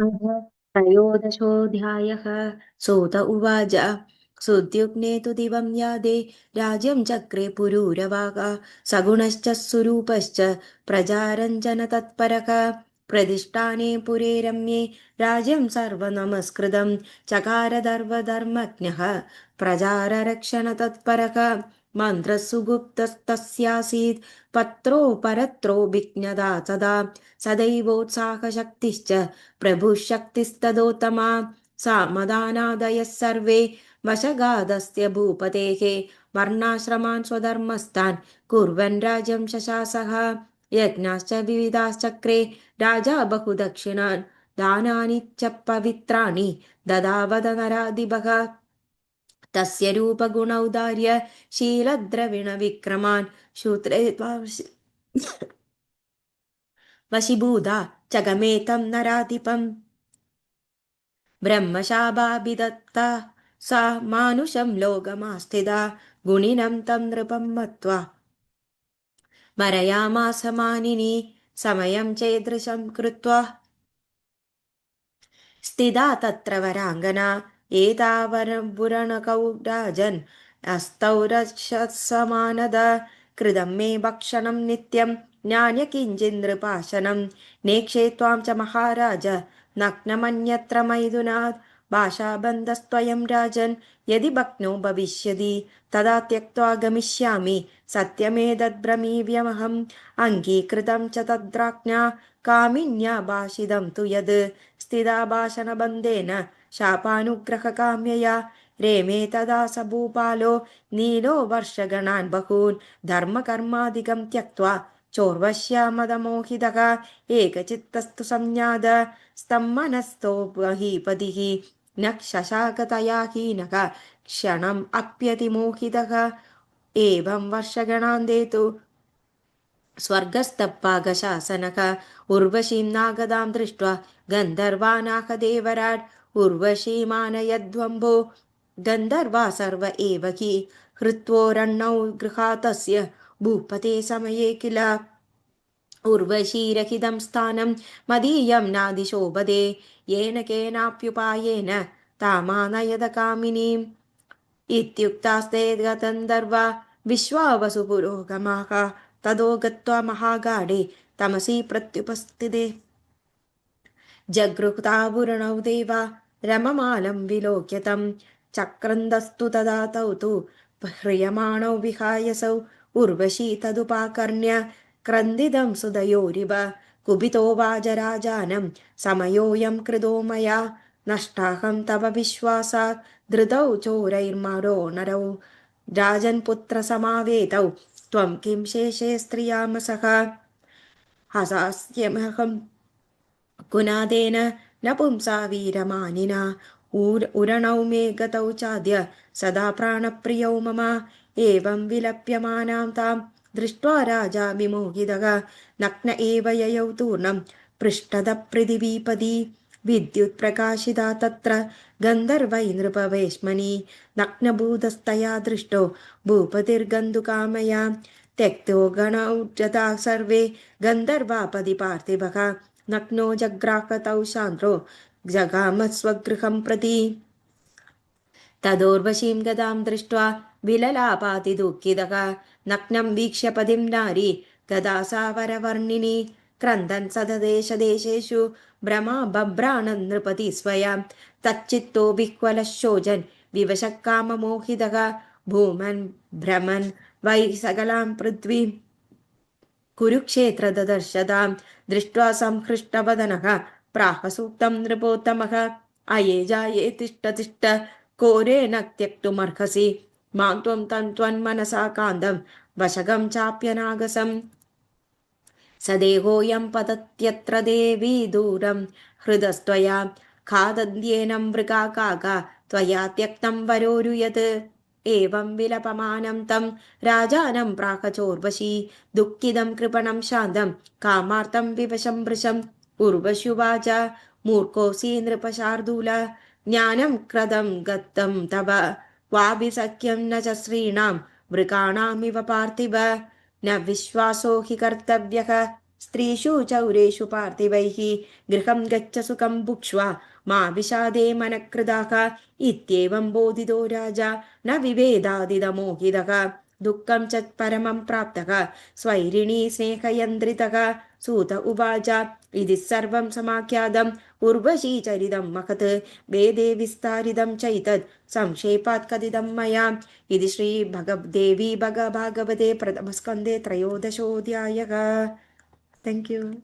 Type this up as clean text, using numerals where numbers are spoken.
अथ त्रयोदशोऽध्यायः। सूत उवाच सुद्युग्ने तु दिवं यादे राज्यं चक्रे पुरूरवाक सगुणश्च सुरूपश्च प्रजारञ्जनतत्परः प्रतिष्ठाने पुरे रम्ये राज्यं सर्वनमस्कृतं चकारधर्मधर्मज्ञः प्रजाररक्षणतत्परः मन्त्रस्सुगुप्तस्तस्यासीत् पत्रो परत्रो विज्ञदा सदा सदैवोत्साहशक्तिश्च प्रभुशक्तिस्तदोत्तमा सामदानादयः सर्वे वशगादस्य भूपतेः वर्णाश्रमान् स्वधर्मस्थान् कुर्वन् राजं शशासः यज्ञाश्च विविधाश्चक्रे राजा बहुदक्षिणान् दानानि च पवित्राणि ददावद नराधिपः तस्य रूपगुणौदार्य शीलद्रविणविक्रमान् शूद्रे वशीभूता च गमेतं नराधिपम् ब्रह्मशापाभिदत्ता सा मानुषं लोकमास्थिता गुणिनं तं नृपं मत्वा मरयामास मानिनी समयं चेदृशं कृत्वा स्थिता तत्र वराङ्गना एतावरबुरणकौ राजन् हस्तौ रक्षत्समानद कृतं मे भक्षणं नित्यं नान्यकिञ्चिन्नृपाशनं नेक्षे त्वां च महाराज नग्नमन्यत्र मैथुनात् भाषाबन्धस्त्वयं राजन् यदि भग्नो भविष्यति तदा त्यक्त्वा गमिष्यामि सत्यमेतद्ब्रमीम्यहम् अङ्गीकृतं च तद्राज्ञा कामिन्या भाषितं तु यद् स्थिता भाषणबन्धेन शापानुग्रहकाम्यया रेमे तदा स भूपालो नीलो वर्षगणान् बहून् धर्मकर्मादिकं त्यक्त्वा चोर्वश्यामदमोहितः एकचित्तस्तु संज्ञाद स्तम्मनस्थो महीपतिः न शशाकतया हीनः क्षणम् अप्यतिमोहितः एवं वर्षगणान् देतु स्वर्गस्तपाकशासनः उर्वशीं नागदां दृष्ट्वा गन्धर्वानाह देवराट् उर्वशीमानयध्वम्भो गन्धर्वा सर्व एव हि हृत्वोरण्णौ गृहातस्य भूपते समये किल उर्वशीरहितं स्थानं मदीयं नादिशोभदे येन केनाप्युपायेन तामानयद कामिनीम् इत्युक्तास्ते गन्धर्वा विश्वावसु पुरोगमाः ततो गत्वा महागाढे तमसि प्रत्युपस्थिते जगृतावुरणौ देवा रममालं विलोक्य तं चक्रन्दस्तु तदा तौ तु ह्रियमाणौ विहायसौ उर्वशी तदुपाकर्ण्य क्रन्दिदं सुदयोरिव कुपितो वाजराजानं समयोऽयं कृतो मया नष्टाहं तव विश्वासात् धृतौ चोरैर्मरो नरौ राजन्पुत्रसमावेतौ त्वं किं शेषे स्त्रियामसः हसास्यमहं कुनादेन न पुंसा वीरमानिना उरणौ मे गतौ चाद्य सदा प्राणप्रियौ मम एवं विलप्यमानां तां दृष्ट्वा राजा विमोहितः नग्न एव ययौ तूर्णं पृष्ठतः पृथिवीपदी विद्युत्प्रकाशिता तत्र गन्धर्वै नृपवेश्मनि नग्नभूतस्तया दृष्टो भूपतिर्गन्धुकामया त्यक्तो गणौ जता सर्वे गन्धर्वापदि पार्थिवः नग्नो जग्राहतौ शान्द्रो जगाम स्वगृहं प्रति तदोर्वशीं गदां दृष्ट्वा विललापातिदुःखितः नग्नं वीक्ष्य पदिं नारी गदा सा वरवर्णिनी क्रन्दन् सददेशदेशेषु भ्रमा बभ्राणन् नृपति स्वयं तच्चित्तो विह्वलः शोचन् विवशः काममोहितः भूमन् भ्रमन् वै सकलां पृथ्वीं कुरुक्षेत्रददर्शतां दृष्ट्वा संहृष्टवदनः प्राहसूक्तं नृपोत्तमः अये जाये तिष्ठ तिष्ठ कोरेण त्यक्तुमर्हसि मां त्वं तन्त्वन्मनसा कान्दं वशगं चाप्यनागसम् सदेहोऽयं पतत्यत्र देवी दूरं हृदस्त्वया खादन्त्येनं मृगा काका त्वया त्यक्तं वरोरुयत् एवं विलपमानं तं राजानं प्राहचोर्वशी दुःखितं कृपणं शान्तं कामार्तं विवशं वृशम् उर्वशुवाच मूर्खोऽसि नृपशार्दूल ज्ञानं क्रदं गतं तव क्वाभिसख्यं न च स्त्रीणां मृगाणामिव पार्थिव न विश्वासो हि कर्तव्यः स्त्रीषु चौरेषु पार्थिवैः गृहं गच्छ सुखं भुक्ष्वा मा विषादे मनकृदाः इत्येवं बोधितो राजा न विभेदादिदमोहितः दुःखं च परमं प्राप्तः स्वैरिणी स्नेहयन्द्रितः सूत उवाच इति सर्वं समाख्यातम् उर्वशीचरितं महत् वेदे विस्तारितं चैतत् संक्षेपात् कथितं मया इति श्रीभगवद्देवी भागवते प्रथमस्कन्धे त्रयोदशोऽध्यायः. Thank you.